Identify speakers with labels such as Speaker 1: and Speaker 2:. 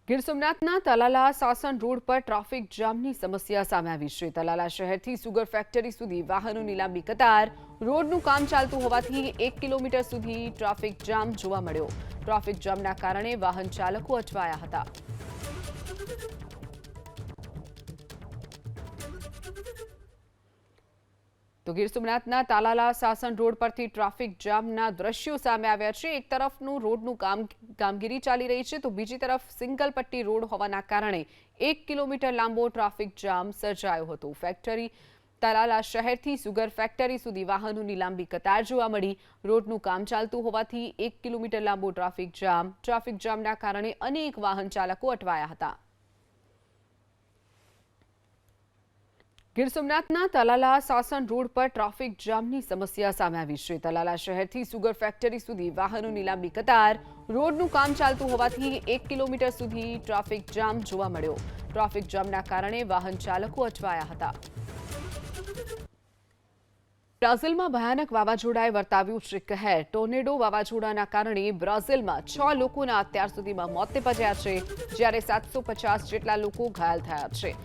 Speaker 1: Gir સોમનાથના Talala Sasan road પર traffic જામની સમસ્યા સામે આવી છે। તલાલા શહેરથી સુગર ફેક્ટરી સુધી વાહનોની લાંબી કતાર, રોડનું કામ ચાલતું હોવાથી 1 કિલોમીટર સુધી ટ્રાફિક જામ જોવા મળ્યો। ટ્રાફિક જામના કારણે વાહન ચાલકો અટવાયા હતા। તો ગીર સોમનાથના તાલાલા સાસણ રોડ પરથી ટ્રાફિક જામના દ્રશ્યો સામે આવ્યા છે। એક તરફનું રોડનું કામગીરી ચાલી રહી છે, તો બીજી તરફ સિંગલ પટ્ટી રોડ હોવાના કારણે 1 કિલોમીટર લાંબો ટ્રાફિક જામ સર્જાયો હતો। ફેક્ટરી તાલાલા શહેરથી સુગર ફેક્ટરી સુધી વાહનોની લાંબી કતાર જોવા મળી। રોડનું કામ ચાલતું હોવાથી 1 કિલોમીટર લાંબો ટ્રાફિક જામના કારણે અનેક વાહન ચાલકો અટવાયા હતા। ગીર સોમનાથના તલાલા સાસણ રોડ પર ટ્રાફિક જામની સમસ્યા સામે આવી છે। તલાલા શહેરથી સુગર ફેક્ટરી સુધી વાહનોની લાંબી કતાર, રોડનું કામ ચાલતું હોવાથી 1 કિલોમીટર સુધી ટ્રાફિક જામ જોવા મળ્યો। ટ્રાફિક જામના કારણે વાહન ચાલકો અટવાયા હતા। બ્રાઝિલમાં ભયાનક વાવાઝોડાએ વર્તાવ્યું છે કહેર। ટોર્નેડો વાવાઝોડાના કારણે બ્રાઝિલમાં 6 લોકોના અત્યાર સુધીમાં મોત નિપજ્યા છે, જ્યારે 750 જેટલા લોકો ઘાયલ થયા છે।